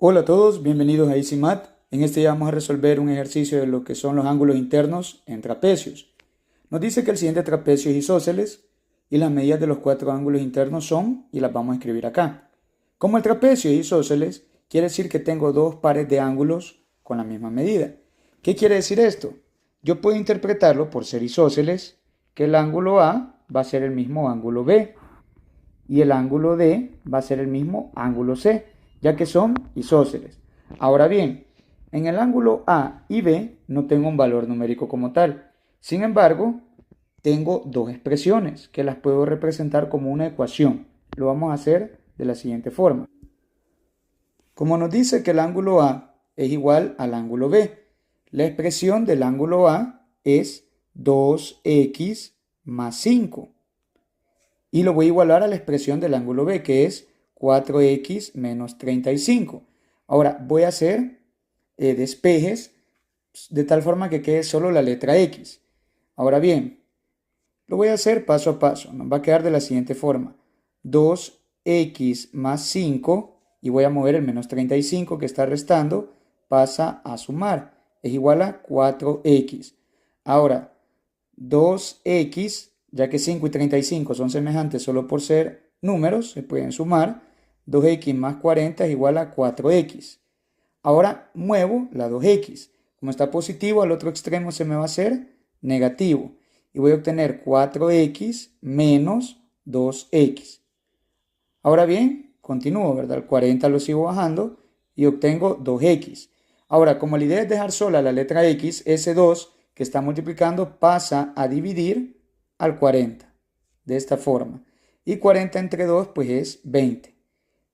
Hola a todos, bienvenidos a EasyMath. En este día vamos a resolver un ejercicio de lo que son los ángulos internos en trapecios. Nos dice que el siguiente trapecio es isósceles y las medidas de los cuatro ángulos internos son, y las vamos a escribir acá. Como el trapecio es isósceles, quiere decir que tengo dos pares de ángulos con la misma medida. ¿Qué quiere decir esto? Yo puedo interpretarlo por ser isósceles, que el ángulo A va a ser el mismo ángulo B y el ángulo D va a ser el mismo ángulo C, ya que son isósceles. Ahora bien, en el ángulo A y B no tengo un valor numérico como tal. Sin embargo, tengo dos expresiones que las puedo representar como una ecuación. Lo vamos a hacer de la siguiente forma. Como nos dice que el ángulo A es igual al ángulo B, la expresión del ángulo A es 2x más 5. Y lo voy a igualar a la expresión del ángulo B, que es 4x menos 35. Ahora voy a hacer despejes de tal forma que quede solo la letra X. Ahora bien, lo voy a hacer paso a paso. Nos va a quedar de la siguiente forma. 2x más 5, y voy a mover el menos 35 que está restando, pasa a sumar. Es igual a 4x. Ahora, 2x, ya que 5 y 35 son semejantes solo por ser números, se pueden sumar. 2x más 40 es igual a 4x. Ahora muevo la 2x. Como está positivo, al otro extremo se me va a hacer negativo. Y voy a obtener 4x menos 2x. Ahora bien, continúo, ¿verdad? El 40 lo sigo bajando y obtengo 2x. Ahora, como la idea es dejar sola la letra x, ese 2 que está multiplicando pasa a dividir al 40. De esta forma. Y 40 entre 2 pues es 20.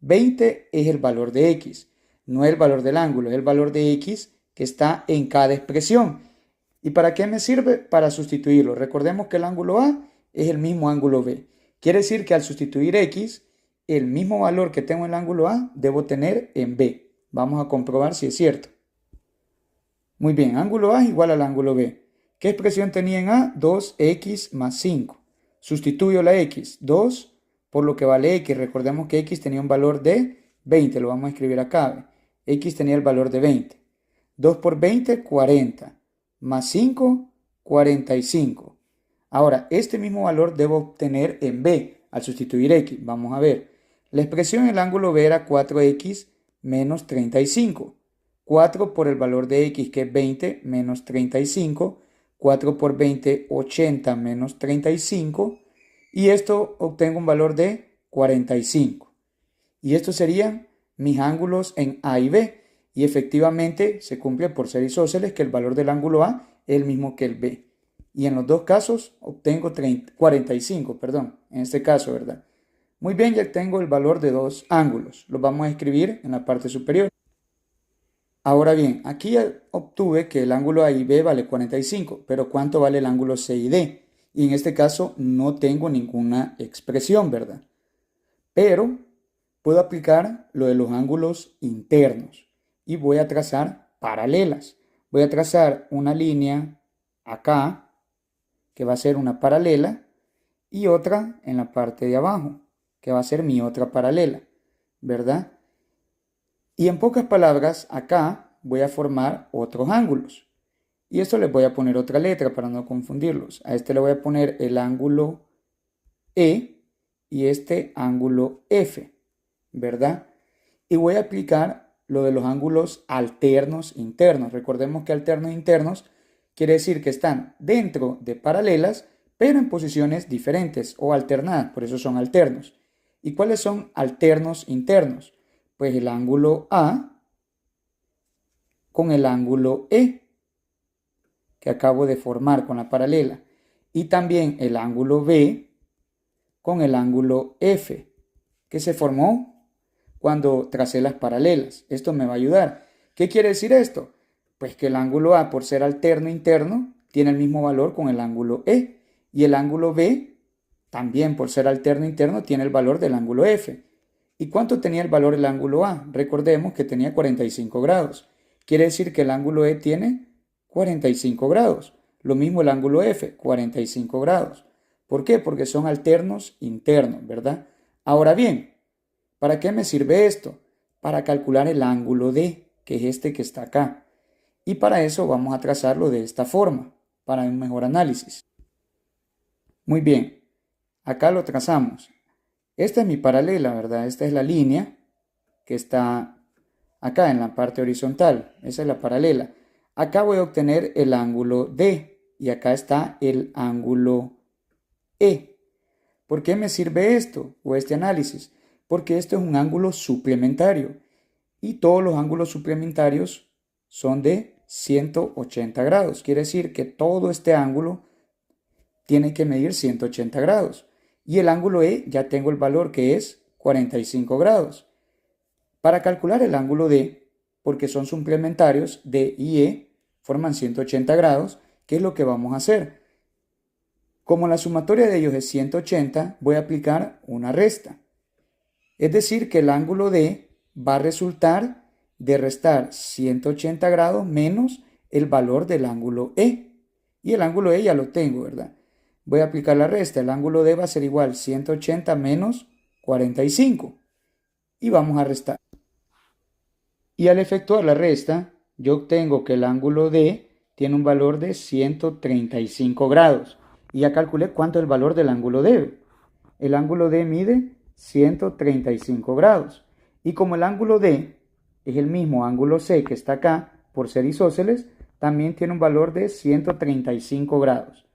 20 es el valor de x. No es el valor del ángulo, es el valor de x que está en cada expresión. ¿Y para qué me sirve? Para sustituirlo. Recordemos que el ángulo A es el mismo ángulo B. Quiere decir que al sustituir x, el mismo valor que tengo en el ángulo A debo tener en B. Vamos a comprobar si es cierto. Muy bien, ángulo A es igual al ángulo B. ¿Qué expresión tenía en A? 2x más 5. Sustituyo la x, 2 por lo que vale x. Recordemos que x tenía un valor de 20, lo vamos a escribir acá. X tenía el valor de 20. 2 por 20, 40. Más 5, 45. Ahora, este mismo valor debo obtener en B al sustituir x. Vamos a ver. La expresión en el ángulo B era 4x menos 35. 4 por el valor de x, que es 20, menos 35. 4 por 20, 80 menos 35. Y esto obtengo un valor de 45. Y estos serían mis ángulos en A y B. Y efectivamente se cumple por ser isósceles que el valor del ángulo A es el mismo que el B. Y en los dos casos obtengo 45, en este caso, ¿verdad? Muy bien, ya tengo el valor de dos ángulos. Los vamos a escribir en la parte superior. Ahora bien, aquí obtuve que el ángulo A y B vale 45, pero ¿cuánto vale el ángulo C y D? Y en este caso no tengo ninguna expresión, ¿verdad? Pero puedo aplicar lo de los ángulos internos y voy a trazar paralelas. Voy a trazar una línea acá, que va a ser una paralela, y otra en la parte de abajo, que va a ser mi otra paralela, ¿verdad? Y en pocas palabras, acá voy a formar otros ángulos. Y esto les voy a poner otra letra para no confundirlos. A este le voy a poner el ángulo E y este ángulo F, ¿verdad? Y voy a aplicar lo de los ángulos alternos internos. Recordemos que alternos internos quiere decir que están dentro de paralelas, pero en posiciones diferentes o alternadas, por eso son alternos. ¿Y cuáles son alternos internos? Pues el ángulo A con el ángulo E que acabo de formar con la paralela, y también el ángulo B con el ángulo F que se formó cuando tracé las paralelas. Esto me va a ayudar. ¿Qué quiere decir esto? Pues que el ángulo A, por ser alterno interno, tiene el mismo valor con el ángulo E, y el ángulo B también, por ser alterno interno, tiene el valor del ángulo F. ¿Y cuánto tenía el valor del ángulo A? Recordemos que tenía 45 grados. Quiere decir que el ángulo E tiene 45 grados. Lo mismo el ángulo F, 45 grados. ¿Por qué? Porque son alternos internos, ¿verdad? Ahora bien, ¿para qué me sirve esto? para calcular el ángulo D, que es este que está acá. Y para eso vamos a trazarlo de esta forma, para un mejor análisis. Muy bien, acá lo trazamos. Esta es mi paralela, ¿verdad? Esta es la línea que está acá en la parte horizontal. Esa es la paralela. Acá voy a obtener el ángulo D y acá está el ángulo E. ¿Por qué me sirve esto o este análisis? Porque esto es un ángulo suplementario y todos los ángulos suplementarios son de 180 grados. Quiere decir que todo este ángulo tiene que medir 180 grados. Y el ángulo E ya tengo el valor que es 45 grados. Para calcular el ángulo D, porque son suplementarios, D y E forman 180 grados, ¿qué es lo que vamos a hacer? Como la sumatoria de ellos es 180, voy a aplicar una resta. Es decir, que el ángulo D va a resultar de restar 180 grados menos el valor del ángulo E. Y el ángulo E ya lo tengo, ¿verdad? Voy a aplicar la resta. El ángulo D va a ser igual a 180 menos 45. Y vamos a restar. Y al efectuar la resta, yo obtengo que el ángulo D tiene un valor de 135 grados. Y ya calculé cuánto es el valor del ángulo D. El ángulo D mide 135 grados. Y como el ángulo D es el mismo ángulo C que está acá, por ser isósceles, también tiene un valor de 135 grados.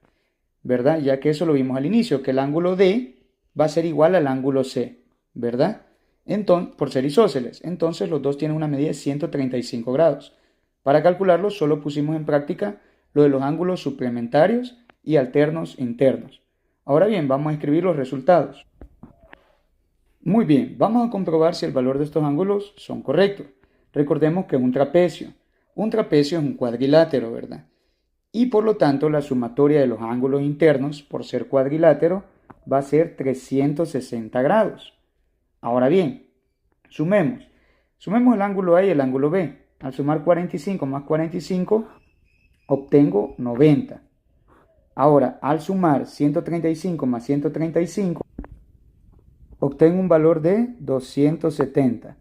¿Verdad? Ya que eso lo vimos al inicio, que el ángulo D va a ser igual al ángulo C, ¿verdad? Entonces, por ser isósceles. Entonces los dos tienen una medida de 135 grados. Para calcularlo solo pusimos en práctica lo de los ángulos suplementarios y alternos internos. Ahora bien, vamos a escribir los resultados. Muy bien, vamos a comprobar si el valor de estos ángulos son correctos. Recordemos que es un trapecio. Un trapecio es un cuadrilátero, ¿verdad? Y por lo tanto la sumatoria de los ángulos internos, por ser cuadrilátero, va a ser 360 grados. Ahora bien, sumemos. Sumemos el ángulo A y el ángulo B. Al sumar 45 más 45, obtengo 90. Ahora, al sumar 135 más 135, obtengo un valor de 270.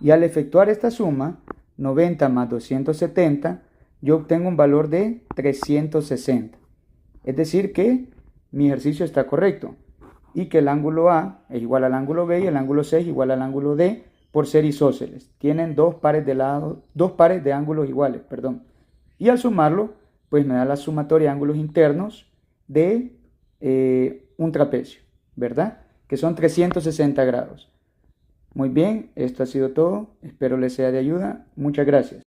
Y al efectuar esta suma, 90 más 270, yo obtengo un valor de 360. Es decir que mi ejercicio está correcto y que el ángulo A es igual al ángulo B y el ángulo C es igual al ángulo D por ser isósceles. Tienen dos pares de ángulos iguales, perdón. Y al sumarlo, pues me da la sumatoria de ángulos internos de un trapecio, ¿verdad? Que son 360 grados. Muy bien, esto ha sido todo. Espero les sea de ayuda. Muchas gracias.